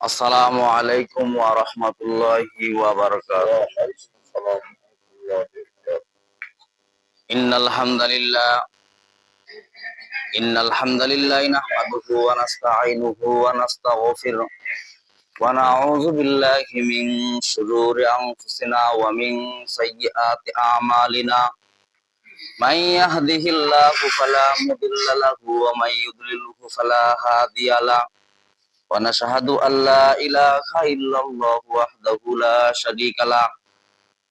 আসসালামু আলাইকুম ওয়া রাহমাতুল্লাহি ওয়া বারাকাতুহু। ইন্নাল হামদালিল্লাহ নাহমাদুহু ওয়া নাস্তাঈনুহু ওয়া নাস্তাগফিরুহ ওয়া নাউযু বিল্লাহি মিন শুরুরি আনফুসিনা ওয়া মিন সাইয়্যাতি আমালিনা। মান ইয়াহদিহিল্লাহু ফালা মুদিল্লা লাহু ওয়া মান ইউদ্লিলহু ফালা হাদিয়া লাহু। ونشهد أن لا إله إلا الله وحده لا شريك له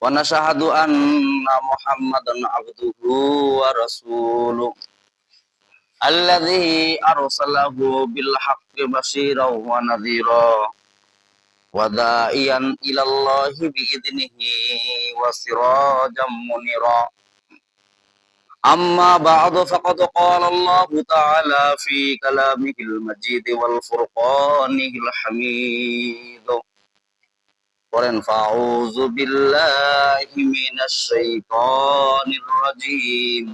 ونشهد أن محمدا عبده ورسوله الذي أرسله بالحق بشيرا ونذيرا وداعيا إلى الله بإذنه وسراجا منيرا. أما بعد فقد قال الله تعالى في كلامه المجيد والفرقانه الحميد. فأعوذ بالله من الشيطان الرجيم.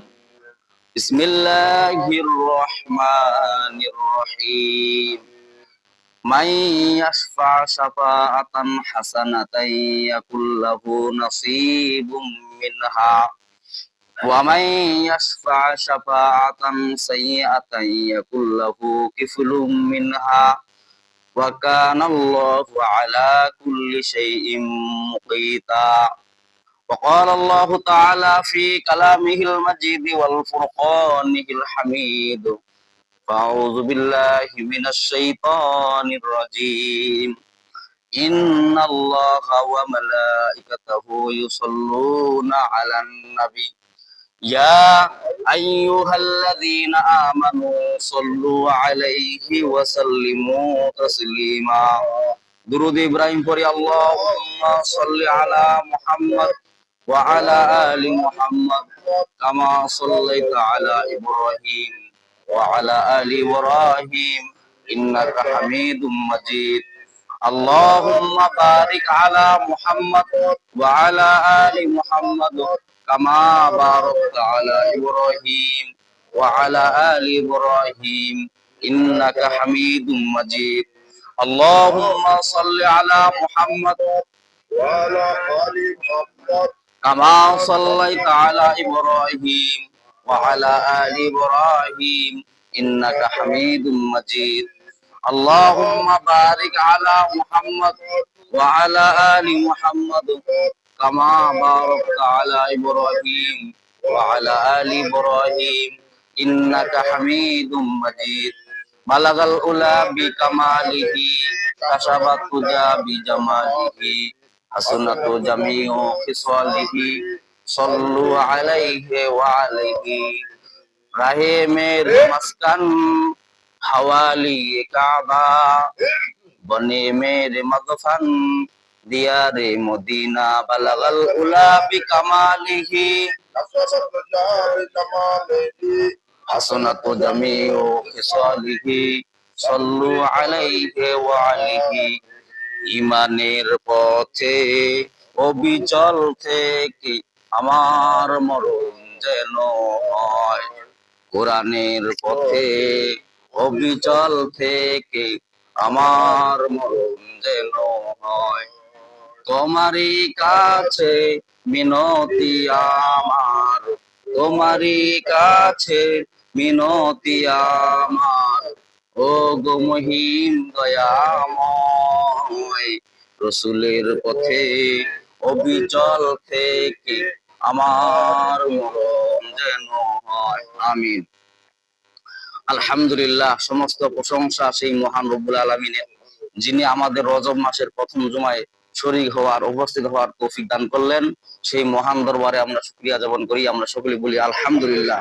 بسم الله الرحمن الرحيم. من يشفع شفاعة حسنة يكن له نصيب منها ومن يشفع شفاعة سيئة يكن له كفل منها وكان الله على كل شيء مقيتا. وقال الله تعالى في كلامه المجيد والفرقانه الحميد. فأعوذ بالله من الشيطان الرجيم. إن الله وملائكته يصلون على النبي يا أيها الذين آمنوا صلوا عليه وسلموا تسليما. درود إبراهيم পড়ি আল্লাহুম্মা সাল্লি আলা মুহাম্মদ ওয়া আলা আলি মুহাম্মদ কামা সাল্লাইতা আলা ইব্রাহিম ওয়া আলা আলি ইব্রাহিম ইন্নাকা হামিদুম মাজিদ. اللهم بارك على محمد وعلى آل محمد كما باركت على إبراهيم وعلى آل إبراهيم إنك حميد مجيد. اللهم صل على محمد وعلى آل محمد كما صليت على إبراهيم وعلى آل إبراهيم إنك حميد مجيد. اللهم بارك على محمد وعلى آل محمد كما باركت على إبراهيم وعلى آل إبراهيم إنك حميد مجيد. بلغ الأولى بكماله كشف الدجى بجماله حسنت جميع خصاله صلوا عليه وعليه. রাহে মের মাসকান हवाली काबा बने मेरे मगफन दियारे मदीना बलगल उला बिकमालिही हसनतु जमीउ खिसालिही सल्लु अलैहि वा आलिही। ইমানের পথে অবিচল থেকে আমার মরণ যেন হয়, কোরআনের পথে অবিচল থেকে আমার মরণ যেন হয়। তোমারই কাছে মিনতি আমার, তোমারই কাছে মিনতি আমার, ও গো মহিম দয়াময়। রসুলের পথে অবিচল থেকে আমার মরণ যেন হয়। আমিন। আলহামদুলিল্লাহ, সমস্ত প্রশংসা সেই মহান রব্বুল আলামিনের, যিনি আমাদের রজব মাসের প্রথম জুমায় শরীক হওয়ার, উপস্থিত হওয়ার তৌফিক দান করলেন। সেই মহান দরবারে আমরা শুকরিয়া জ্ঞাপন করি, আমরা সকলে বলি আলহামদুলিল্লাহ।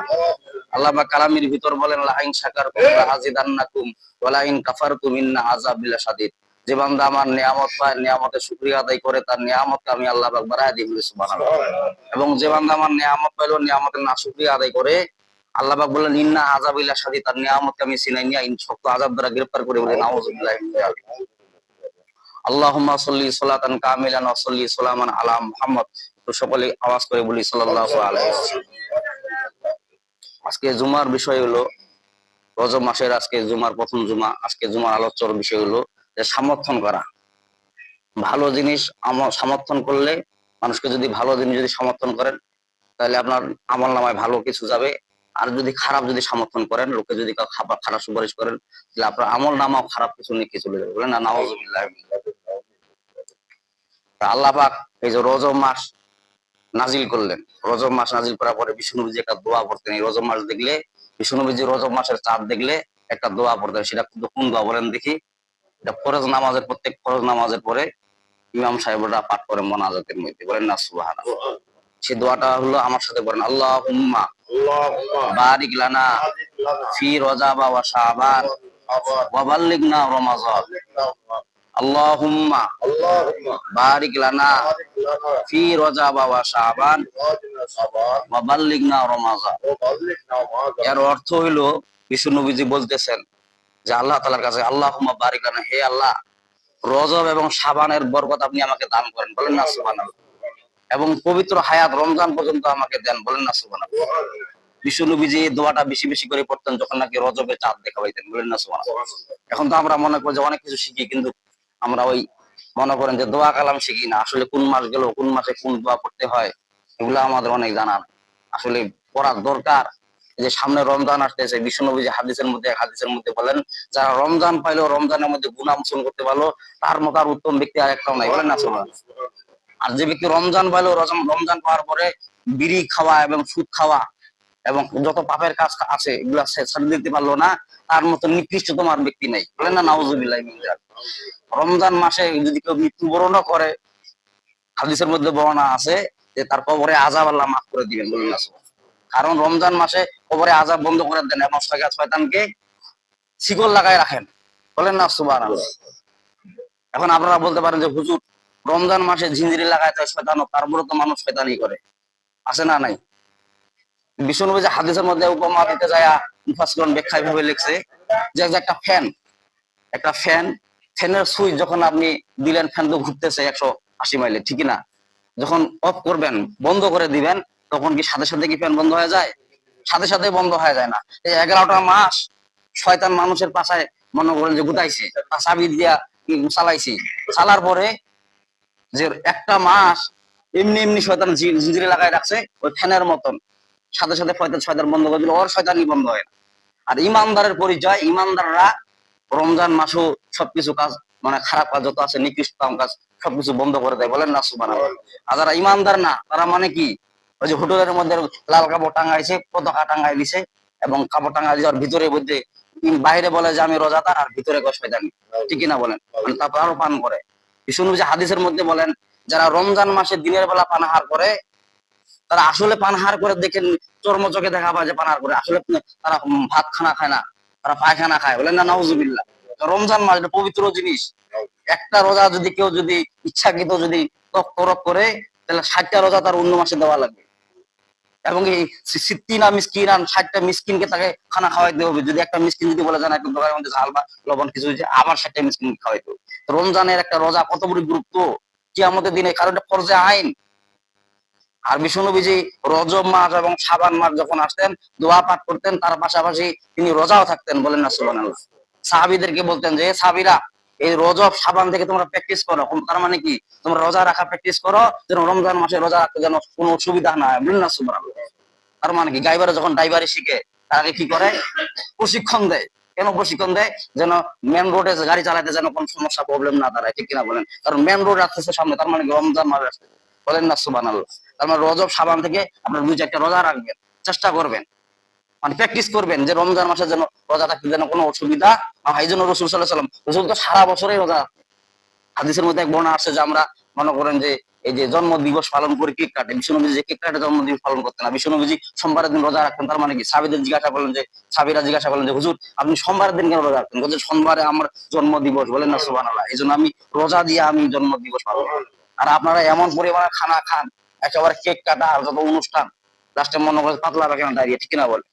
আল্লাহ পাক কালামের ভিতর বলেন, লা ইন শাকারতুম লাযিদান্নাকুম ওয়া লা ইন কাফারতুম ইন্না আযাবি লাশাদীদ। যে বান্দা আমার নিয়ামত পায়, নিয়ামতের শুকরিয়া আদায় করে, তার নিয়ামতকে আমি আল্লাহ পাক বাড়ায় দিই, বলি সুবহানাল্লাহ। এবং যে বান্দা আমার নিয়ামত পাইলো, নিয়ামতের নাশুকরিয়া আদায় করে, আল্লাহ পাক বললেন ইন্না আযাবি লাশাদীদ, তার নিয়ামতকে আমি ছিনাই নিয়ে শক্ত আযাব দ্বারা গ্রেফতার করে, বলি নাউযুবিল্লাহি মিন যালিক। আল্লাহুম্মা সাল্লি সালাতান কামিলান ওয়া সাল্লি সালামান আলা মুহাম্মদ। তো সকলে আওয়াজ করে বলি সাল্লাল্লাহু আলাইহি ওয়াসাল্লাম। আজকে জুমার বিষয় হলো রজব মাসের, আজকে জুমার প্রথম জুমা। আজকে জুমার আলোচ্য বিষয় হলো যে সমর্থন করা, ভালো জিনিস সমর্থন করলে, মানুষকে যদি ভালো জিনিস যদি সমর্থন করেন তাহলে আপনার আমল নামায় ভালো কিছু যাবে। আর যদি খারাপ যদি সমর্থন করেন, লোকে যদি খারাপ সুপারিশ করেন, তাহলে আপনার আমল নামাও খারাপ কিছু নিয়ে চলে যাবে, বলেন না নাউজুবিল্লাহ। আল্লাহ পাক এই যে রজব মাস নাজিল করলেন, রজব মাস নাজিল করার পরে বিষ্ণুনবীজি একটা দোয়া পড়তেন। এই রজব মাস দেখলে, বিষ্ণুনবীজি রজব মাসের চাঁদ দেখলে একটা দোয়া পড়তেন। সেটা কিন্তু কোন দোয়া বলেন দেখি? এটা ফরজ নামাজের, প্রত্যেক ফরজ নামাজের পরে ইমাম সাহেবরা পাঠ করে মোনাজাতের মধ্যে, বলেন না সুবহানাল্লাহ। সেই দোয়াটা হলো, আমার সাথে বলেন, আল্লাহুম্মা বারিক লানা ফি রজাব ওয়া শাবান ওয়া বাল্লিগনা রমাজান। আল্লাহুম্মা বারিক লানা ফি রজাব ওয়া শাবান ওয়া বাল্লিগনা রমাজান। এর অর্থ হইলো, বিষ্ণু নবীজি বলতেছেন যে আল্লাহ তাআলার কাছে, আল্লাহুম্মা বারিক লানা, হে আল্লাহ, রজব এবং শাবানের বরকত আপনি আমাকে দান করেন, বলেন না সুবহানাল্লাহ। এবং পবিত্র হায়াত রমজান পর্যন্ত আমাকে দেন, বলেন না সুবহানাল্লাহ। বিষ্ণু নবীজি এই দোয়াটা বেশি বেশি করে পড়তেন যখন নাকি রজবে চাঁদ দেখা পাইতেন, বলেন না সুবহানাল্লাহ। এখন তো আমরা মনে করি যে অনেক কিছু শিখি, কিন্তু আমরা ওই মনে করেন যে দোয়া কালাম শিখি না। আসলে কোন মাস গেল, কোন মাসে কোন দোয়া পড়তে হয়, এগুলো আমাদের অনেক জানা নাই। আসলে পড়ার দরকার। যে সামনে রমজান আসতেছে, বিষ্ণু নবীজি হাদিসের মধ্যে বলেন, যারা রমজান পাইলো, রমজানের মধ্যে গুনাহ মোচন করতে পারলো, তার মতো আর উত্তম ব্যক্তি আর একটাও নাই, বলেন না সুবহানাল্লাহ। আর যে ব্যক্তি রমজান পাইলো, রমজান পাওয়ার পরে বিড়ি খাওয়া এবং সুদ খাওয়া এবং যত পাপের কাজ আছে এগুলা ছেড়ে দিতে পারলো না, তার মতো নিকৃষ্ট তোমার ব্যক্তি নেই, বলেন না নাউজুবিল্লাহ মিন যালিক। রমজান মাসে যদি কেউ মৃত্যুবরণও করে, হাদিসের মধ্যে বর্ণনা আছে যে তার কবরে আযাব আল্লাহ মাফ করে দিবেন, বলেন না। কারণ রমজান মাসে কবরে আযাব বন্ধ করে দেন এবং শয়তানকে শিকল লাগায় রাখেন, বলেন না সুবহানাল্লাহ। এখন আপনারা বলতে পারেন যে হুজুর, রমজান মাসে ঝিঞ্জিরি লাগায় তো শয়তানও, তারপরে তো মানুষ শয়তানি করে, আছে না নাই? বিষ্ণু নবী হাদিসের মধ্যে উপমা দিতে যায় মুফাসসিরুন ব্যাখ্যা ভাবে লিখছে যে একটা ফ্যানের সুইচ যখন আপনি দিলেন, ফ্যান তো ঘুরতেছে 180 মাইলে, ঠিক না? যখন অফ করবেন, বন্ধ করে দিবেন, তখন কি সাথে সাথে কি ফ্যান বন্ধ হয়ে যায়? সাথে সাথে বন্ধ হয়ে যায় না। এই 11টা মাস শয়তান মানুষের পাশায় মনে করেন যে গুতাইছে, চাবি দিয়া চালাইছি, চালার পরে যে একটা মাস এমনি এমনি শয়তান জিঞ্জিরে লাগাই রাখছে ওই ফ্যানের মতন, সাথে সাথে শয়তান বন্ধ করে দিল, ওর শয়তানি বন্ধ হয় না। আর ইমানদারের পরিচয়, ইমানদাররা রমজান মাসও সবকিছু কাজ, মানে খারাপ কাজ যত আছে, নিকৃষ্ট কাজ সবকিছু বন্ধ করে দেয়, বলেন না সুবহানাল্লাহ। আর যারা ইমানদার না, তারা মানে কি, ওই যে হোটেলের মধ্যে লাল কাপড় টাঙ্গাইছে, পতাকা টাঙ্গাই দিছে, এবং কাপড় টাঙ্গাই দেওয়ার ভিতরে মধ্যে বাইরে বলে যে আমি রোজাদার, আর ভিতরে শয়তানি, ঠিক না বলেন? মানে তারপর আরো পান করে। বিষ্ণু যে হাদিসের মধ্যে বলেন, যারা রমজান মাসে দিনের বেলা পানাহার করে, তারা আসলে পানাহার করে দেখেন, চর্মচোখে দেখা পায় যে পানাহার করে, আসলে তারা ভাত খানা খায় না, তারা পায়খানা খায়, বলেন না নাউজুবিল্লাহ। রমজান মাস এটা পবিত্র জিনিস। একটা রোজা যদি কেউ যদি ইচ্ছাকৃত যদি তরক করে, তাহলে 60টা রোজা তার অন্য মাসে দেওয়া লাগবে। এবং এই 60টা মিসকিনকে তাকে খানা খাওয়াইতে হবে। যদি একটা মিসকিন যদি বলে যান একটু দোকানের মধ্যে ঝাল বা লবণ কিছু হয়েছে, আবার 60টা মিসকিনকে খাওয়াইতে হবে। রমজানের একটা রোজা কত বড় গুরুত্ব কিয়ামতের দিনে, কারণ এটা ফরজে আইন। আর বিষ্ণু নবীজি রজব মাস এবং শাবান মাস যখন আসতেন, দোয়া পাঠ করতেন, তার পাশাপাশি তিনি রোজাও থাকতেন, বলেন না সুবহানাল্লাহ। সাহাবীদেরকে বলতেন যে সাহাবীরা, এই রজব শাবান থেকে তোমরা প্র্যাকটিস করো। তার মানে কি, তোমরা রোজা রাখা প্র্যাকটিস করো, যেন রমজান মাসে রোজা রাখতে যেন কোনো অসুবিধা না হয়, বলেন না সুবহানাল্লাহ। তার মানে কি, ড্রাইভারে যখন ড্রাইভারি শিখে, তার আগে কি করে, প্রশিক্ষণ দেয়। কেন প্রশিক্ষণ দেয়? যেন মেন রোডে গাড়ি চালাতে যেন কোনো সমস্যা প্রবলেম না দাঁড়ায়, ঠিক কিনা বলেন? কারণ মেন রোড আসতেছে সামনে, তার মানে রমজান মাস আসতেছে, বলেন না সুবহানাল্লাহ। তার মানে রজব শাবান থেকে আপনার 2-4টা রোজা রাখবেন, চেষ্টা করবেন, মানে প্র্যাকটিস করবেন যে রমজান মাসে যেন রোজা থাকতে যেন কোনো অসুবিধা না হয়। এই জন্য রাসূল সাল্লাল্লাহু আলাইহি ওয়াসাল্লাম, রাসূল তো সারা বছরই রোজা। হাদিসের মধ্যে এক বর্ণনা আসছে যে আমরা মনে করেন যে এই যে জন্ম দিবস পালন করে কেক কাটে, বিষ্ণুনবী যে কেক কাটে জন্ম দিবস পালন করতেন না, বিষ্ণুনবী সোমবারের দিন রোজা রাখতেন। তার মানে কি, সাহাবীরা জিজ্ঞাসা করলেন যে হুজুর, আপনি সোমবারের দিন কেন রোজা রাখতেন? বলছে সোমবারে আমার জন্ম দিবস, বলেন না সুবহানাল্লাহ, এই জন্য আমি রোজা দিয়ে আমি জন্ম দিবস পালন করি। আর আপনারা এমন পরিমাণে খানা খান, একেবারে কেক কাটা আর যত অনুষ্ঠান, লাস্টে মনে করে পাতলা পায়খানা দাঁড়িয়ে, ঠিক কিনা বলে?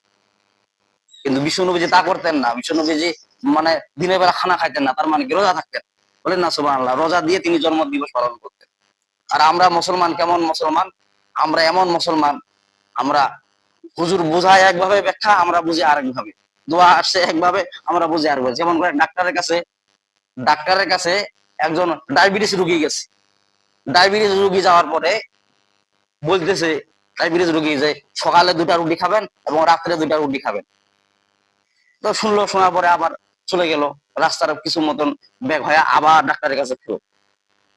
কিন্তু বিষ্ণুনবী তা করতেন না। বিষ্ণুনবী মানে দিনের বেলা খানা খাইতেন না, তার মানে কি, রোজা থাকতেন, বলেন না সুবহানাল্লাহ। রোজা দিয়ে তিনি জন্ম দিবস পালন করতেন। আর আমরা মুসলমান কেমন মুসলমান, আমরা এমন মুসলমান, আমরা হুজুর বোঝায় একভাবে ব্যাখ্যা, আমরা বুঝি আরেকভাবে, দোয়া আসছে একভাবে, আমরা বুঝি আরেকভাবে। যেমন করে ডাক্তারের কাছে ডাক্তারের কাছে একজন ডায়াবেটিস রোগী গেছে। ডায়াবেটিস রোগী যাওয়ার পরে বলতেছে ডায়াবেটিস রোগী যে সকালে 2টা রুটি খাবেন এবং রাত্রে 2টা রুটি খাবেন। তো শুনলো, শোনার পরে আবার চলে গেল রাস্তার কিছু মতন ব্যাগ হয়ে আবার ডাক্তারের কাছে ফেরত।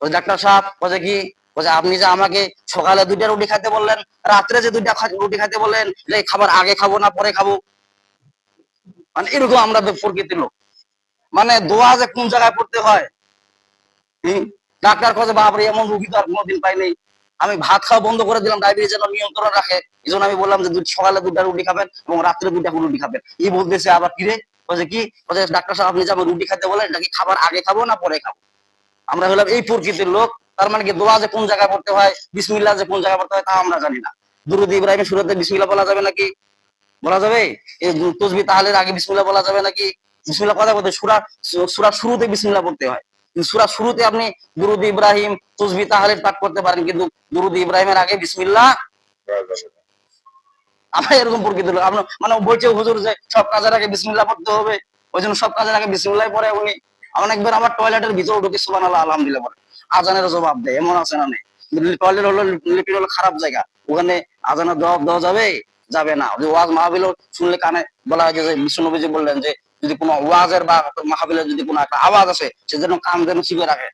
ওই ডাক্তার সাহেব বলে কি, বলছে আপনি যে আমাকে সকালে 2টা রুটি খাইতে বললেন, রাত্রে যে 2টা রুটি খাইতে বললেন, যে খাবার আগে খাবো না পরে খাবো? মানে এরকম আমরা প্রকৃতির লোক। মানে দোয়া যে কোন জায়গায় পড়তে হয়। ডাক্তার কাছে বাপরে এমন রুগী তো আর কোনোদিন পাইনি। আমি ভাত খাওয়া বন্ধ করে দিলাম ডায়াবেটিস যেন নিয়ন্ত্রণ রাখে, এই জন্য আমি বললাম যে সকালে 2টা রুটি খাবেন এবং রাত্রে 2টা রুটি খাবেন। এই বলতেছে আবার কিরে, বলছে কি, বলছে ডাক্তার সাহেব আপনি যে আমি রুটি খাইতে বলেন, এটা কি খাবার আগে খাবো না পরে খাবো? আমরা হলাম এই প্রকৃতির লোক। তার মানে কি দোয়া যে কোন জায়গায় পড়তে হয়, বিসমিল্লাহ যে কোন জায়গায় পড়তে হয় তা আমরা জানি না। দুরূদ ইব্রাহিমের শুরুতে বিসমিল্লাহ বলা যাবে নাকি? বলা যাবে? এই তাসবিহ তাহলিলের আগে বিসমিল্লাহ বলা যাবে নাকি? বিসমিল্লাহ কথা বলতে সূরার শুরুতে বিসমিল্লাহ পড়তে হয়। কিন্তু সূরার শুরুতে আপনি দুরূদ ইব্রাহিম তাসবিহ তাহলিল পাঠ করতে পারেন, কিন্তু দুরূদ ইব্রাহিমের আগে বিসমিল্লাহ। আমরা এরকম প্রকৃতির লোক। আমরা মানে বলছে হুজুর যে সব কাজের আগে বিসমিল্লাহ পড়তে হবে, ওই জন্য সব কাজের আগে বিসমিল্লাহ পড়ে উনি। অনেকবার আমার টয়লেটের ভিতরে ঢুকে সুবহানাল্লাহ আলহামদুলিল্লাহ পড়ে, আজানের জবাব দেয়, এমন আছে না নেই? টয়লেট হলো লিপিড হলো খারাপ জায়গা, ওখানে আজানের জবাব দেওয়া যাবে? যাবে না। যে ওয়াজ মাহফিল শুনলে কানে বলা হয় যে বিশ্বনবীজি বললেন যে যদি কোনো ওয়াজের বা মাহফিলের যদি কোনো একটা আওয়াজ আসে সে যেন কান যেন চিপে রাখে,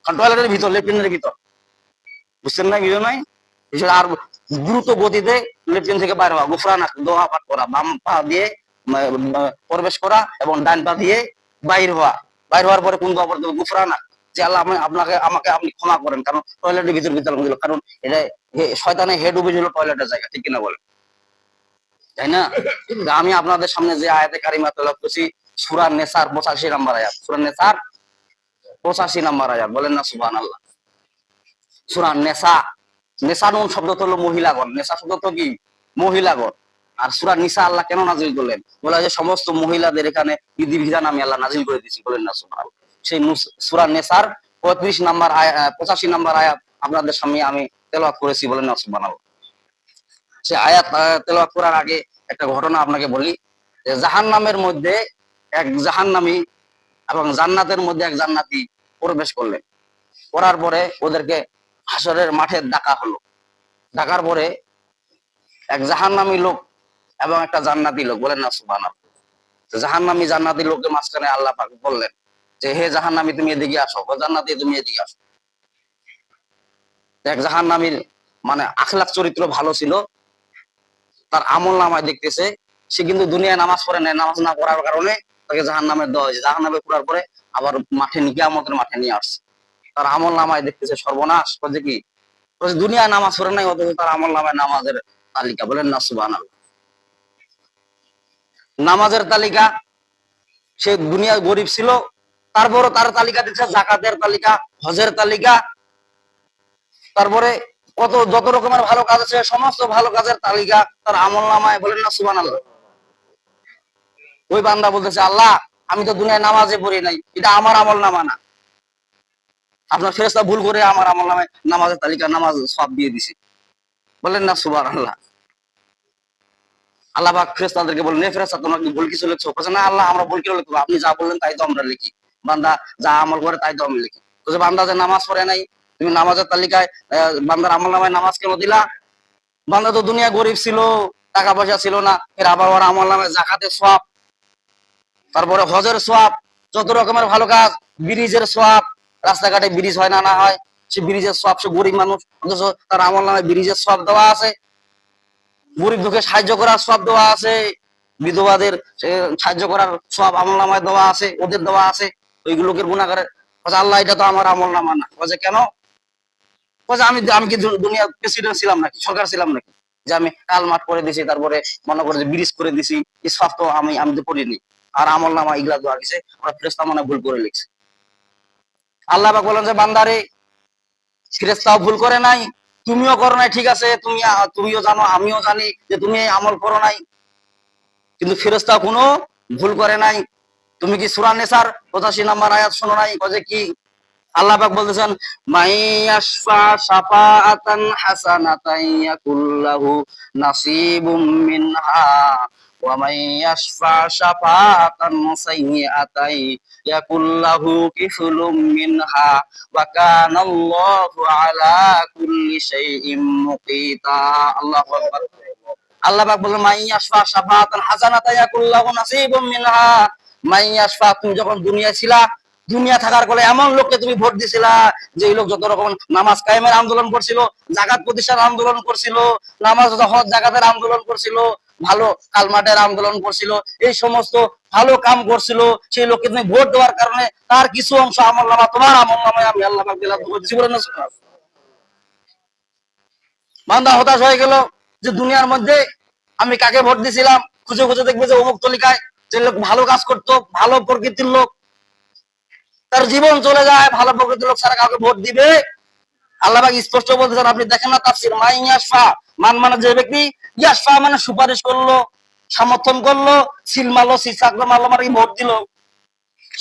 কারণ টয়লেটের ভিতর, লেট্রিনের ভিতর। বুঝছেন না? বুঝো নাই? আর দ্রুত গতিতে লেট্রিন থেকে বাইরে হওয়া, গুফরানা দোয়া পাঠ করা, বাম পা দিয়ে প্রবেশ করা এবং ডান পা দিয়ে বাইর হওয়া। বাইর হওয়ার পরে কোন দোয়া পড়তে হবে? গুফরানা, যে আল্লাহ আমাকে আপনি ক্ষমা করেন, কারণ টয়লেটের ভিতর ভিতর দিল, কারণ এটা শয়তানের হেড অফিস হলো টয়লেটের জায়গা, ঠিক কিনা বলেন? তাই না? আমি আপনাদের সামনে যে আয়াতে কারিমা তেলাওয়াত করছি সূরা নেসার 85 নম্বর আয়াত, সূরা নেসার 85 নম্বর আয়াত, বলেন না সুবহানাল্লাহ। সূরা নেসা, নেসা নুন শব্দ তো হলো মহিলাগণ, নেসা শব্দ তো কি? মহিলাগণ। আর সূরা নিসা আল্লাহ কেন নাজিল করলেন? বলা যে সমস্ত মহিলাদের এখানে বিধিবিধান আমি আল্লাহ নাজিল করে দিয়েছি, বলেন না সুবহানাল্লাহ। সেই সূরা নেসার 35 নম্বর 85 নম্বর আয়াত আপনাদের সামনে আমি তেলাওয়াত করেছি, বলেন না সুবহানাল্লাহ। সে আয়াত তেলাওয়াত করার আগে একটা ঘটনা আপনাকে বলি, যে জাহান্নামের মধ্যে এক জাহান্নামী এবং জান্নাতের মধ্যে এক জান্নাতি প্রবেশ করলেন। করার পরে ওদেরকে হাসরের মাঠে ডাকা হলো। ডাকার পরে এক জাহান্নামী লোক এবং একটা জান্নাতি লোক, বলেন না সুবহানাল্লাহ। জাহান্নামী জান্নাতি লোকের মাঝখানে আল্লাহ পাক বললেন যে হে জাহান্নামী তুমি এদিকে আসো, ও জান্নাতি তুমি এদিকে আসো। এক জাহান্নামীর মানে আখলাক চরিত্র ভালো ছিল, তার আমল নামায় দেখতেছে সে কিন্তু দুনিয়ায় নামাজ পড়ে নাই, নামাজ না পড়ার কারণে তাকে জাহান্নামে দেওয়া হয়েছে। জাহান্নামে পড়ার পরে আবার মাঠে কিয়ামতের মাঠে নিয়ে আসছে। তার আমল নামায় দেখতেছে সর্বনাশ, বলছে কি, দুনিয়ায় নামাজ পড়ে নাই অথচ তার আমল নামায় নামাজের তালিকা, বলেন না সুবহানাল্লাহ। নামাজের তালিকা, সে দুনিয়ায় গরিব ছিল, তারপরও তার তালিকা দিচ্ছে যাকাতের তালিকা, হজের তালিকা, তারপরে যত রকমের ভালো কাজ আছে সমস্ত ভালো কাজের তালিকা তার আমল নামায়, বলেন না সুবহানাল্লাহ। ওই বান্দা বলতেছে আল্লাহ আমি তো দুনিয়ায় নামাজে পড়ি নাই, এটা আমার আমল নামা না, আপনার ফেরেশতা ভুল করে আমার আমল নামায় নামাজের তালিকা নামাজ সব দিয়ে দিছে, বলেন না সুবহানাল্লাহ। আল্লাহ পাক ফেরেশতাদেরকে বলেন নে ফেরেশতা তোমরা কি ভুল কিছু লিখছো? বলছে না আল্লাহ আমরা ভুল কেন লিখবো, আপনি যা বললেন তাই তো আমরা লিখি, বান্দা যা আমল করে তাই তো আমি লিখি। বলছে বান্দা যে নামাজ পড়ে নাই, তুমি নামাজের তালিকায় বান্দার আমল নামায় নামাজ কেন দিলা? বান্দা তো দুনিয়া গরিব ছিল, টাকা পয়সা ছিল না, এর আবার ওর আমল নামায় যাকাতের সওয়াব, তারপরে হজের সওয়াব, যত রকমের ভালো কাজ, ব্রিজের সওয়াব, রাস্তাঘাটে ব্রিজ হয় না না হয়, সে ব্রিজের সওয়াব, সে গরিব মানুষ অথচ তার আমল নামায় ব্রিজের সওয়াব দেওয়া আছে, গরিব দুঃখে সাহায্য করার সওয়াব দেওয়া আছে, বিধবাদের সাহায্য করার সওয়াব আমল নামায় দেওয়া আছে, ওদের দেওয়া আছে, ওইগুলোকে গুনাহগারের। আল্লাহ এটা তো আমার আমল নামা না। বলছে কেন? বলছে আমি আমি কি দুনিয়ার প্রেসিডেন্ট ছিলাম নাকি, সরকার ছিলাম নাকি, যে আমি কাল মাঠ করে দিছি, তারপরে মনে করে যে ব্রিজ করে দিছি, এই সব তো আমি আমি তো করিনি, আর আমল নামা এগুলা দেওয়া গেছে, ওরা ফেরেশতা মনে ভুল করে লিখছে। আল্লাহ পাক বলেন যে বান্দারে ফেরেশতাও ভুল করে নাই, তুমিও করো নাই, ঠিক আছে, তুমিও জানো আমিও জানি যে তুমি আমল করো নাই, কিন্তু ফেরেশতা কোনো ভুল করে নাই। তুমি কি সূরা নিসার 85 নম্বর আয়াত শোনো নাই? যে কি আল্লাহ পাক বলতেছেন মাইয়াশফা শাফাআতান হাসানাতান ইয়াকুল্লাহু নাসিবুম মিনহা ওয়া মান ইয়াশফা শাফাআতান সাইয়্যাতান ইয়াকুল্লাহু কিফলুম মিনহা ওয়া কানাল্লাহু আলা কুল্লি শাইইন মুকিতা। আল্লাহু আকবার। আল্লাহ পাক বলেন মান ইয়াশফা শাফাআতান হাসানাতান ইয়াকুল্লাহু নাসিবুম মিনহা। মান ইয়াশফা, তুমি যখন দুনিয়ায় ছিলা, দুনিয়া থাকার ফলে এমন লোককে তুমি ভোট দিছিলা যে লোক যত রকম নামাজ কায়েমের আন্দোলন করছিল, জাকাত প্রতিষ্ঠার আন্দোলন করছিল, নামাজ হজ জাকাতের আন্দোলন করছিল, ভালো কালমাটের আন্দোলন করছিল, এই সমস্ত ভালো কাম করছিল, সেই লোককে তুমি ভোট দেওয়ার কারণে তার কিছু অংশ আমলনামা, তোমার আমলনামায় আমি আল্লাহ পাক দিলাম দিছি। বলেন না সুবহানাল্লাহ। বান্দা হতাশ হয়ে গেল যে দুনিয়ার মধ্যে আমি কাকে ভোট দিছিলাম, খুঁজে খুঁজে দেখবে যে অমুক তলিকায় যে লোক ভালো কাজ করতো, ভালো প্রকৃতির লোক, তার জীবন চলে যায়, ভালো প্রকৃতির লোক ছাড়া কাউকে ভোট দিবে? আল্লাহ পাক স্পষ্ট বলতেছেন, আপনি দেখেন না তাফসীর, মান ইয়াশফা, মান মানে যে ব্যক্তি, ইয়াশফা মানে সুপারিশ করলো, সমর্থন করলো, সিল মারলো, সিসাকলো মারলো, মানে ভোট দিল।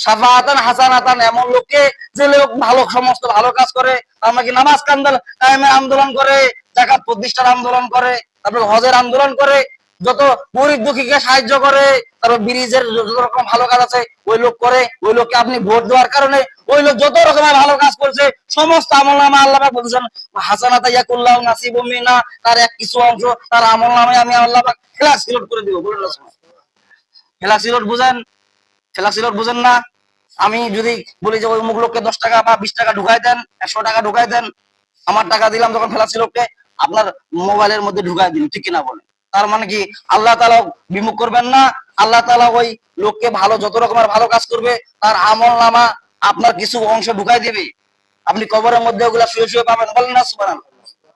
শাফাআতান হাসানাতান, এমন লোককে যে লোক ভালো সমস্ত ভালো কাজ করে, আমাকে নামাজ কায়েমের আন্দোলন করে, যাকাত প্রতিষ্ঠার আন্দোলন করে, তারপর হজের আন্দোলন করে, যত গরিব দুঃখীকে সাহায্য করে, তারপর ব্রিজের যত রকম ভালো কাজ আছে ওই লোক করে, ওই লোককে আপনি ভোট দেওয়ার কারণে ওই লোক যত রকমের ভালো কাজ করছে সমস্ত আমলনামা আল্লাহ পাক বলছেন হাসানাতা ইয়াকুল্লাহু নাসিবুম মিনা, তার এক কিছু অংশ তার আমলনামায় আমি আল্লাহ পাক খেলা সিলট করে দিব। বলুন না খেলা সিলট বুঝেন? খেলা সিলট বুঝেন না? আমি যদি বলি যে ওই অমুক লোককে 10 টাকা বা 20 টাকা ঢুকাই দেন, 100 টাকা ঢুকাই দেন, আমার টাকা দিলাম যখন ফেলাচ্ছি লোককে, আপনার মোবাইলের মধ্যে ঢুকাই দিন, ঠিক কিনা বলেন? তার মানে কি আল্লাহ তাআলা বিমুখ করবেন না? আল্লাহ তাআলা ওই লোককে ভালো যত রকমের ভালো কাজ করবে তার আমলনামা আপনার কিছু অংশ ঢুকাই দিবে, আপনি কবরের মধ্যে ওগুলা শুয়ে শুয়ে পাবেন। বলেন না সুবহানাল্লাহ।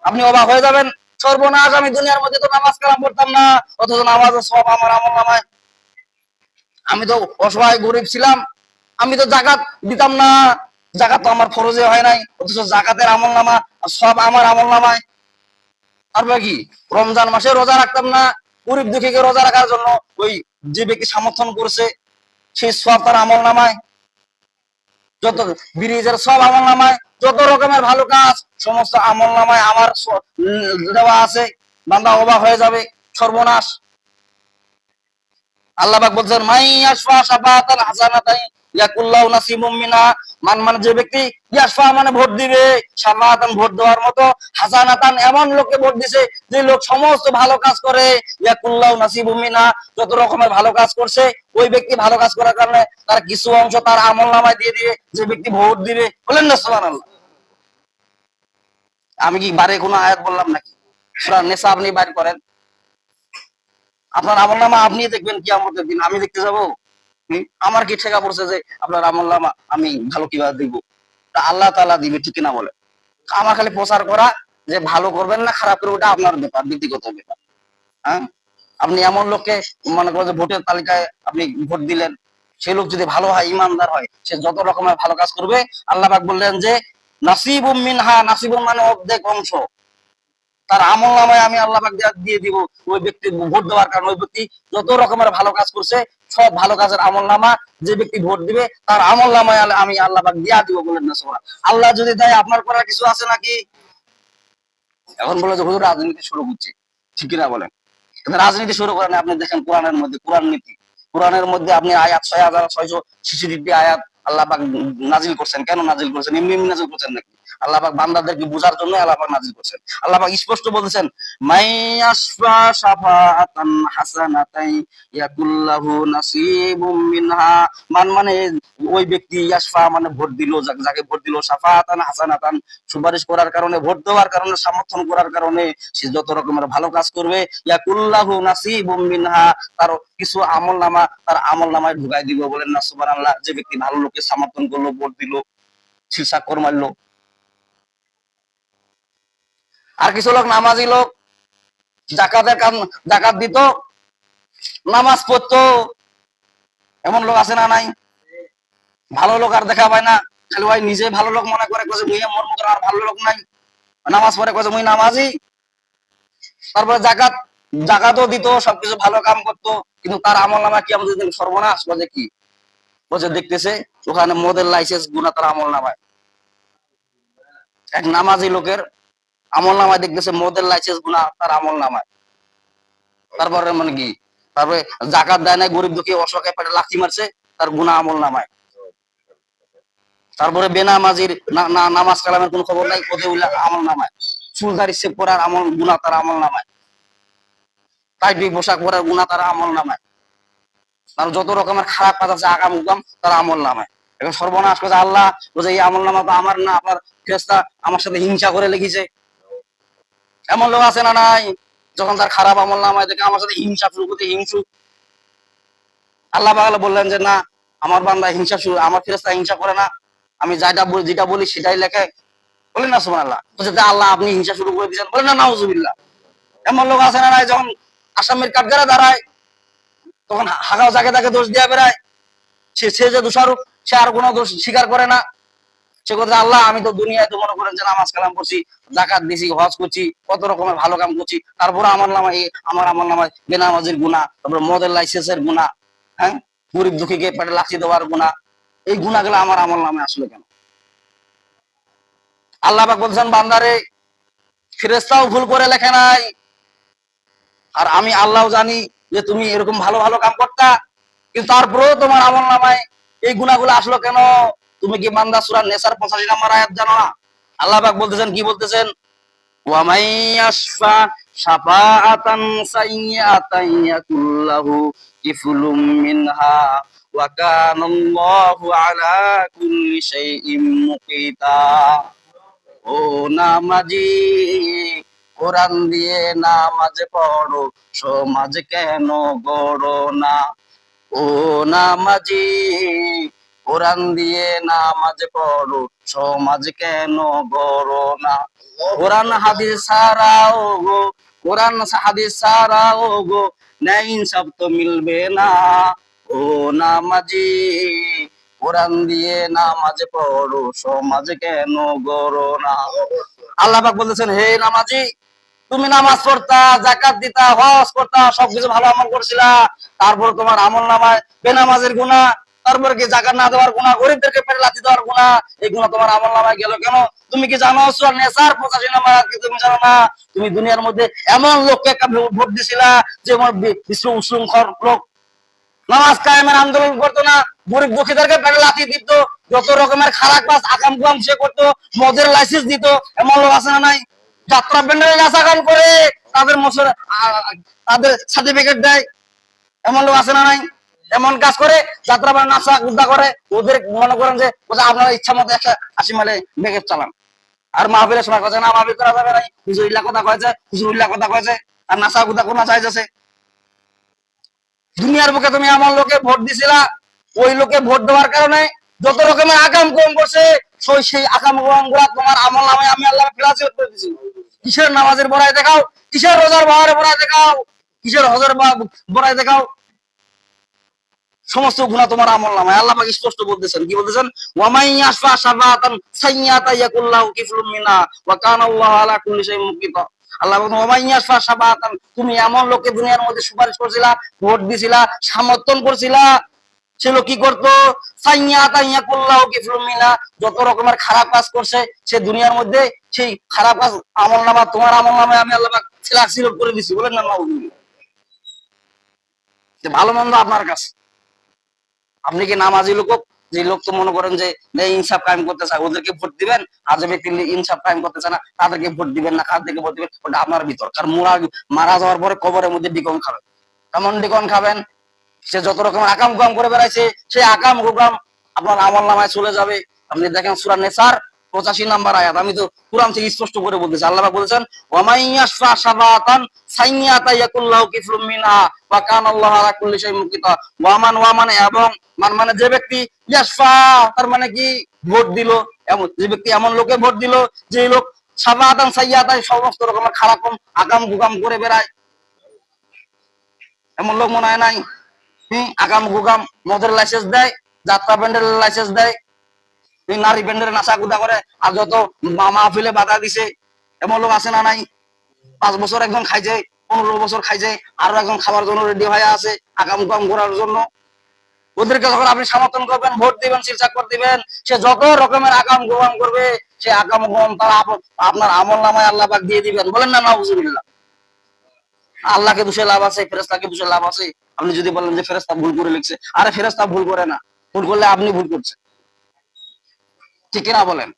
আপনি অবাক হয়ে যাবেন, সর্বনাশ, আমি দুনিয়ার মধ্যে তো নামাজ কালাম পড়তাম না, অথচ নামাজের সব আমার আমলনামায়। আমি তো অসহায় গরিব ছিলাম, আমি তো জাকাত দিতাম না, জাকাত তো আমার ফরজে হয় নাই, অথচ জাকাতের আমলনামা সব আমার আমলনামায়। তারপরে কি রমজান মাসে রোজা রাখতাম না, গরিব দুঃখীকে রোজা রাখার জন্য ওই যে ব্যক্তি সমর্থন করছে সেই সব তার আমলনামায়, যত ব্রিজের সব আমলনামায়, যত রকমের ভালো কাজ সমস্ত আমলনামায় আমার দেওয়া আছে। বান্দা অবাক হয়ে যাবে, সর্বনাশ। আল্লাহ পাক বলছেন মান ইয়াশফা শাফাআতান হাসানাতান ইয়াকুল্লাহু নাসিবুম মিনহা, মান মানে যে ব্যক্তি, ইয়াশফা মানে ভোট দিবে, শাফাআতান ভোট দেওয়ার মতো, হাসানাতান এমন লোককে ভোট দিছে যে লোক সমস্ত ভালো কাজ করে, ইয়াকুল্লাহু নাসিবুম মিনহা যত রকমের ভালো কাজ করছে ওই ব্যক্তি ভালো কাজ করার কারণে তার কিছু অংশ তার আমলনামায় দিয়ে দিবে যে ব্যক্তি ভোট দিবে। বলেন না সুবহানাল্লাহ। আমি কি বারে কোনো আয়াত বললাম নাকি? সূরা নিসা আপনি বাইর করেন, আপনার আমলনামা আপনি দেখবেন কিয়ামতের দিন, আমি দেখতে যাব? আমার কি ঠেকা পড়ছে যে আপনার আমলনামা আমি ভালো কিভাবে দিব? আল্লাহ তাআলা দিবে, ঠিক কিনা বলে? আমার খালি প্রচার করা যে ভালো করবেন না খারাপ করবেন ওটা আপনার ব্যাপার, ব্যক্তিগত ব্যাপার। হ্যাঁ, আপনি এমন লোককে মনে করেন যে ভোটের তালিকায় আপনি ভোট দিলেন, সেই লোক যদি ভালো হয়, ইমানদার হয়, সে যত রকমের ভালো কাজ করবে আল্লাহ পাক বললেন যে নাসিবুম মিনহা, নাসিবুম মানে অর্ধেক অংশ তার আমলনামায় আমি আল্লাহ পাক দিয়ে দিব। ওই ব্যক্তি ভোট দেওয়ার কারণে ওই ব্যক্তি যত রকমের ভালো কাজ করছে সব ভালো কাজের আমলনামা যে ব্যক্তি ভোট দিবে তার আমলনামায় আমি আল্লাহ পাক দিয়া দিব। বলেন না সুবহানাল্লাহ। আল্লাহ যদি দেয় আপনার করার কিছু আছে নাকি? এখন বলে যে হুজুর রাজনীতি শুরু করছে, ঠিক কিনা বলেন? রাজনীতি শুরু করেন, আপনি দেখেন কোরআনের মধ্যে, কোরআন নীতি, কোরআনের মধ্যে আপনি আয়াত 6666 আয়াত আল্লাহ পাক নাজিল করছেন। কেন নাজিল করছেন? এমনি এমনি নাজিল করছেন নাকি? আল্লাহ পাক বান্দাদেরকে বোঝার জন্য আল্লাহ পাক নাজিল করছেন। আল্লাহ পাক স্পষ্ট বলেছেন মাইয়াশফা শাফাআতান হাসানাতান ইয়াকুল্লাহু নাসিবুম মিনহা, মানে ওই ব্যক্তি, ইয়াশফা মানে ভোট দিল, যাকে ভোট দিল, শাফাআতান হাসানাতান সুপারিশ করার কারণে, ভোট দেওয়ার কারণে, সমর্থন করার কারণে সে যত রকমের ভালো কাজ করবে ইয়াকুল্লাহু নাসিবুম মিনহা তার কিছু আমলনামা তার আমলনামায় ঢুকাই দিব। বলেন না সুবহানাল্লাহ। যে ব্যক্তি ভালো লোককে সমর্থন করলো, ভোট দিল, শিরসাক্কর মারলো। আর কিছু লোক নামাজি লোক, জাকাত দিত, নামাজ পড়তো, এমন লোক আছে না নাই? ভালো লোক আর দেখা পায় না, খালি ওই নিজে ভালো লোক মনে করে কইছে মুই মোর মতো আর ভালো লোক নাই, নামাজ পড়ে কইছে মুই নামাজি। তারপরে জাকাতও দিত, সবকিছু ভালো কাম করতো, কিন্তু তার আমলনামা কি আমাদের সর্বনাশ। বলে কি বলছে দেখতেছে ওখানে মদের লাইসেন্স গুণা তার আমলনামায়। এক নামাজি লোকের আমলনামায় দেখতেছে মদের লাইসেন্স গুণা তার আমলনামায়। তারপরে মানে কি তারপরে জাকাত দেয় নাই, গরিব দুঃখী অসহায় পেটে লাথি মারছে, তার গুনাহ আমল নামায়। তারপরে বেনামাজির নামাজ কালামের কোন খবর নাই, ওদের আমল নামায়। চুলদারি সেভ করার আমল গুনাহ তার আমল নামায়। টাইপি পোশাক পরার গুনাহ তার আমল নামায়। তার যত রকমের খারাপ কাজ আছে আগাম উগাম তার আমল নামায়। এখন সর্বনাশ করে আল্লাহ বলছে এই আমল নামা তো আমার না, আপনার ফেরেশতা আমার সাথে হিংসা করে লিখেছে। এমন লোক আছে না নাই? যখন তার খারাপ আমল নামায় দেখে আমার সাথে হিংসা শুরু করতে হিংসু। আল্লাহ পাক বললেন যে না, আমার বান্দা হিংসা শুরু, আমার ফেরেশতা হিংসা করে না, আমি যেটা বলি সেটাই লেখে। বলেন না সুবহানাল্লাহ। বলছে আল্লাহ আপনি হিংসা শুরু করে দিয়েছেন। বলেন না নাউজুবিল্লাহ। এমন লোক আছে না নাই? যখন আসামির কাঠগড়ায় দাঁড়ায় তখন হাগাও যাকে তাকে দোষ দিয়া বেড়ায়। সে যে দোষারোপ, সে আর কোনো দোষ স্বীকার করে না। সে কথা আল্লাহ আমি তো দুনিয়ায় তো মনে করেন যে নামাজ কালাম করছি, জাকাত দিছি, হজ করছি, কত রকমের ভালো কাম করছি, তারপরে আমার নামায় বেনামাজির গুনাহ, তারপরে মদের লাইসেন্সের গুনাহ, হ্যাঁ, গরিব দুঃখীকে পেটে লাথি দেওয়ার গুনাহ, এই গুনাহগুলো আমার আমল নামায় আসলে কেন? আল্লাহ পাক বলছেন বান্দারে ফেরেশতাও ভুল করে লেখে নাই, আর আমি আল্লাহও জানি যে তুমি এরকম ভালো ভালো কাম করতা, কিন্তু তারপরেও তোমার আমল নামায় এই গুনাহগুলো আসলো কেন? তুমি কি বান্দা সূরা নেসার 85 নম্বর আয়াত জানো না? আল্লাহ পাক বলতেছেন, কি বলতেছেন? ওয়া মাইয়াশফা শাফাআতান সাইয়্যাতান ইয়াকুল্লাহু কিফলুম মিনহা ওয়া কানাল্লাহু আলা কুল্লি শাইইন মুকিতা। ও নামাজি, কোরআন দিয়ে নামাজ পড়ো, সমাজ কেন গড়ো না? ও নামাজি, কোরআন দিয়ে নামাজ পড়ো, সমাজ কেন গড়ো না? কোরআন হাদিস ছাড়াও গো, কোরআন হাদিস ছাড়াও গো, ন্যায় ইনসাফ তো মিলবে না। ও নামাজি, কোরআন দিয়ে নামাজ পড়ো, সমাজ কেন গড়ো না? আল্লাহ পাক বলতেছেন হে নামাজি, তুমি নামাজ পড়তা, যাকাত দিতা, হজ করতা, সবকিছু ভালো আমল করছিলা, তারপর তোমার আমল নামায় বেনামাজের গুনাহ, তারপর কি জাকাত না দেওয়ার গুনাহ, গরিবদেরকে পেটে লাথি দেওয়ার গুনাহ, এই গুনাহ তোমার আমল নামায় গেল কেন? তুমি কি জানো সূরা নেসার 85 নম্বর আয়াত কি তুমি জানো না? তুমি দুনিয়ার মধ্যে এমন লোককে একটা ভোট দিছিলা যে বিশ্ব উশৃঙ্খল লোক, নামাজ কায়েমের আন্দোলন করতো না, গরিব দুঃখীদেরকে পেটে লাথি দিত, যত রকমের খারাপ কাজ আকাম কুয়াম সে করতো, মদের লাইসেন্স দিত। এমন লোক আছে না নাই? যাত্রা ব্যান্ডেলে নাচা গান করে তাদের তাদের সার্টিফিকেট দেয়। এমন লোক আছে না নাই? এমন কাজ করে যাত্রা ব্যান্ড নাচা গুদা করে, ওদের মনে করেন যে আপনারা ইচ্ছা মতো 180 মাইলে বেগে চালান। আর মাহফিলের সময় কথা না, মাহফিল করা যাবে নাই, হুজুর ইল্লা কথা কয়েছে, হুজুর ইল্লা কথা কয়েছে, আর নাচা গুদা কোন চাইছে। দুনিয়ার বুকে তুমি এমন লোকে ভোট দিছিলা, ওই লোকে ভোট দেওয়ার কারণে যত রকমের আকাম কম করছে, সেই আকাম কম গুলা তোমার আমল নামায় আমি আল্লাহ ফিরাসিয়ত করে দিছি। কিসের নামাজের বড়াই দেখাও, কিসের রোজার বড়াই দেখাও, কিসের হজের বড়াই দেখাও, সমস্ত গুনাহ তোমার আমল নামায়। আল্লাহ পাক স্পষ্ট বলতেছেন, কি বলতেছেন? ওয়া মাইয়াশফা শাফাআতান সাইয়্যাতান ইয়াকুল্লাহু কিফলুম মিনহা ওয়া কানাল্লাহু আলা কুল্লি শাইইন মুকিতা। আল্লাহ বলেন ওয়া মাইয়াশফা শাফাআতান, তুমি এমন লোককে দুনিয়ার মধ্যে সুপারিশ করছিলা, ভোট দিছিলা, সমর্থন করছিলা, সে লোক কি করতো? সাইয়্যাতান ইয়াকুল্লাহু কিফলুম মিনহা, যত রকমের খারাপ কাজ করছে সে দুনিয়ার মধ্যে সেই খারাপ কাজ আমল নামা তোমার আমল নামায় আমি আল্লাহ পাক সিলেক্ট করে দিছি। বলেন না নাউজুবিল্লাহ। ভালো মন্দ আপনার কাছে। আপনি কি নামাজি লোক, যে লোক তো মনে করেন যে ইনসাফ কায়েম করতে চায় ওদেরকে ভোট দিবেন, আর যে ব্যক্তি ইনসাফ কায়েম করতে চায় না তাদেরকে ভোট দিবেন না, কাদেরকে ভোট দিবেন ওটা আপনার ভিতর। কারণ মারা যাওয়ার পরে কবরের মধ্যে ডিকন খাবেন। কেমন ডিকন খাবেন? সে যত রকমের আকাম কুকাম করে বেড়াইছে, সেই আকাম কুকাম আপনার আমল নামায় চলে যাবে। আপনি দেখেন সূরা নেসার 85 নম্বর আয়াত, আমি তো কুরআন থেকে স্পষ্ট করে বলতেছি। আল্লাহ পাক বলেছেন ওয়া মাইয়াশফা শাফাআতান সাইয়্যাতান ইয়াকুল্লাহু কিফলুম মিনহা ওয়া কানাল্লাহু আলা কুল্লি শাইইন মুকিতা। ওয়া মানে এবং মানে যে ব্যক্তি ইয়াশফা, তার মানে কি ভোট দিল, এমন যে ব্যক্তি এমন লোকে ভোট দিল যে লোক শাফাআতান সাইয়্যাতান সমস্ত রকমের খারাপ আকাম কুকাম করে বেড়ায়। এমন লোক মনে হয় নাই? আকাম কুকাম, মদের লাইসেন্স দেয়, যাত্রা ব্যান্ডের লাইসেন্স দেয়, নারী ব্যান্ডের নাচা কুদা করে, আর যত মাহফিলে বাধা দিছে। এমন লোক আছে না নাই? 5 বছর একজন খাইছে, 15 বছর খাইছে, আরো একজন খাবার জন্য রেডি হয়ে আছে আকাম কুকাম করার জন্য। ওদেরকে যখন আপনি সমর্থন করবেন, ভোট দিবেন, শিরসাকর দিবেন, সে যত রকমের আকাম কুকাম করবে, সে আকাম কুকাম তারা আপনার আমল নামায় আল্লাহ পাক দিয়ে দিবেন। বলেন না নাউজুবিল্লাহ। আল্লাহকে দোষে লাভ আছে? ফেরেশতাকে দোষে লাভ আছে? আপনি যদি বলেন যে ফেরেশতা ভুল করে লিখছে, আরে ফেরেশতা ভুল করে না, ভুল করলে আপনি ভুল করছেন, ঠিক কিনা বলেন?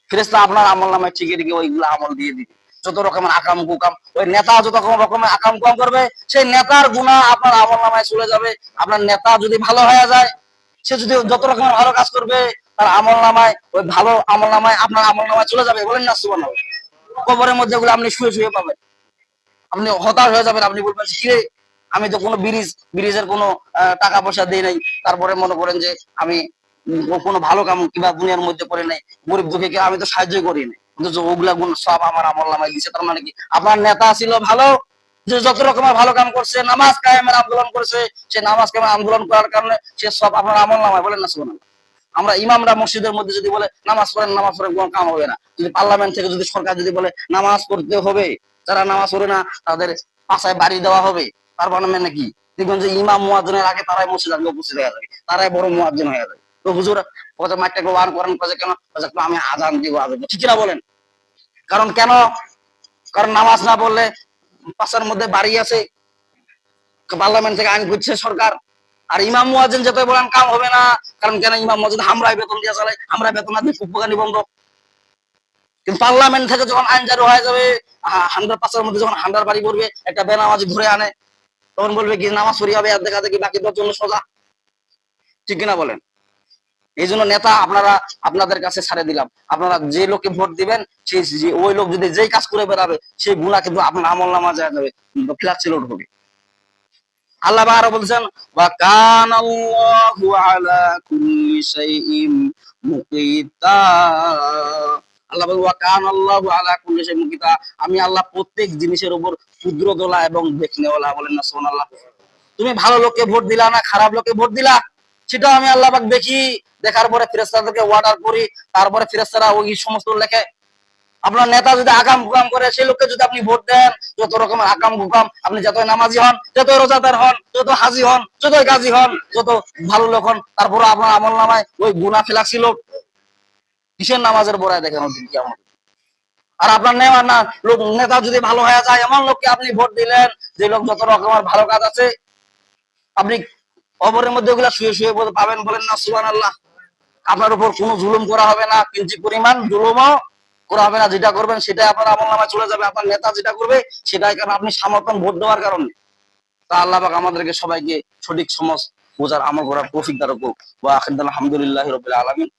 ফেরেশতা আপনার আমল নামায় ঠিকই রেখে ওইগুলো আমল দিয়ে দিবে। যত রকমের আকাম কুকাম, ওই নেতা যত রকমের আকাম কুকাম করবে, সেই নেতার গুনাহ আপনার আমল নামায় চলে যাবে। আপনার নেতা যদি ভালো হয়ে যায়, সে যদি যত রকমের ভালো কাজ করবে, তার আমল নামায়, ওই ভালো আমল নামায় আপনার আমল নামায় চলে যাবে। বলেন না সুবহানাল্লাহ? কবরের মধ্যে ওগুলো আপনি শুয়ে শুয়ে পাবেন, আপনি হতাশ হয়ে যাবেন। আপনি বলবেন কিরে, আমি তো কোনো ব্রিজের কোনো টাকা পয়সা দিই নাই, তারপরে মনে করেন যে আমি কোনো ভালো কাম কিংবা দুনিয়ার মধ্যে করে নাই, গরিব দুঃখীকে আমি তো সাহায্য করি নাই, কিন্তু ওগুলা গুণ সব আমার আমল নামায় দিছে। তার মানে কি, আপনার নেতা ছিল ভালো, যে যত রকমের ভালো কাম করছে, নামাজ কায়েমের আন্দোলন করছে, সে নামাজ কায়েমের আন্দোলন করার কারণে সে সব আপনার আমল নামায়। বলেন না সুবহানাল্লাহ? আমরা ইমামরা মসজিদের মধ্যে যদি বলে নামাজ পড়েন, নামাজ পড়েন, কোনো কাম হবে না। যদি পার্লামেন্ট থেকে যদি সরকার যদি বলে নামাজ পড়তে হবে, যারা নামাজ পড়ে না তাদের পাশায় বাড়ি দেওয়া হবে, তার মানে কি, দেখবেন যে ইমাম মুয়াজ্জিনের আগে তারাই মসজিদে উপস্থিত হয়ে যাবে, তারাই বড় মুয়াজ্জিন হয়ে যাবে। তো হুজুর কথা মাইকটাকে ওয়ান করেন, কাজে কেন, আমি আজান দিব, আজান দিব, ঠিক না বলেন? কারণ কেন? কারণ নামাজ না পড়লে পাশের মধ্যে বাড়ি আছে, পার্লামেন্ট থেকে আইন করছে সরকার। আর ইমাম মুয়াজ্জিন যেতে বলেন কাম হবে না। কারণ কেন? ইমাম মুয়াজ্জিন আমরাই বেতন দিয়ে চালাই, আমরা বেতন না দিয়ে উপকার নিবন্ধ। কিন্তু পার্লামেন্ট থেকে যখন আইন জারি হয়ে যাবে, 100 মধ্যে যখন 100 বাড়ি পড়বে, একটা বেনামাজি ধরে আনে, তখন বলবে কি নামাজ পড়ি হবে, আর দেখা দেখি বাকি 10 জন সোজা, ঠিক কিনা বলেন? এই জন্য নেতা আপনারা আপনাদের কাছে ছাড়ে দিলাম, আপনারা যে লোককে ভোট দিবেন, সেই ওই লোক যদি যেই কাজ করে বেড়াবে, সেই গুনাহ কিন্তু আপনার আমল নামা যায় যাবে, ফ্ল্যাক্সি লোড হবে। আল্লাহ আরো বলছেন, ওয়া কানাল্লাহু আলা কুল্লি শাইইন মুকিতা। আল্লাহ বলেন, ওয়া কানাল্লাহু আলা কুল্লি শাইইন মুকিতা, আমি আল্লাহ প্রত্যেক জিনিসের উপর কুদরতওয়ালা এবং দেখনেওয়ালা। বলেন না সুবহানাল্লাহ? তুমি ভালো লোককে ভোট দিলা না খারাপ লোককে ভোট দিলা, সেটা আমি আল্লাহ পাক দেখি। দেখার পরে ফেরেশতাদেরকে অর্ডার করি, তারপরে ফেরেশতারা ওই সমস্ত লেখে। আপনার নেতা যদি আকাম কুকাম করে, সেই লোককে যদি আপনি ভোট দেন, যত রকমের আকাম কুকাম, আপনি যতই নামাজি হন, যতই রোজাদার হন, যত হাজি হন, যতই গাজী হন, যত ভালো লোক হন, তারপরে আপনার আমল নামায় ওই গুনাহ ফেলাক্সি লোক, কিসের নামাজের বড়ায় দেখেন ওদিন কি আমল। আর আপনার নেতা যদি ভালো হয়ে যায়, এমন লোককে আপনি ভোট দিলেন, যে লোক যত রকমের ভালো কাজ আছে, আপনি কবরের মধ্যে ওগুলা শুয়ে শুয়ে পাবেন। বলেন না সুবহানাল্লাহ? আপনার উপর কোনো জুলুম করা হবে না, কিঞ্চিত পরিমাণ জুলুমও করা হবে না। যেটা করবেন সেটাই আপনার আমলনামায় চলে যাবে। আপনার নেতা যেটা করবে সেটাই, কারণ আপনি সমর্থন ভোট দেওয়ার কারণে। তা আল্লাহ পাক আমাদেরকে সবাইকে সঠিক সমজ বোঝার আমল করার তৌফিক দান করুক। ওয়া আখিরুল আলহামদুলিল্লাহি রাব্বিল আলামিন।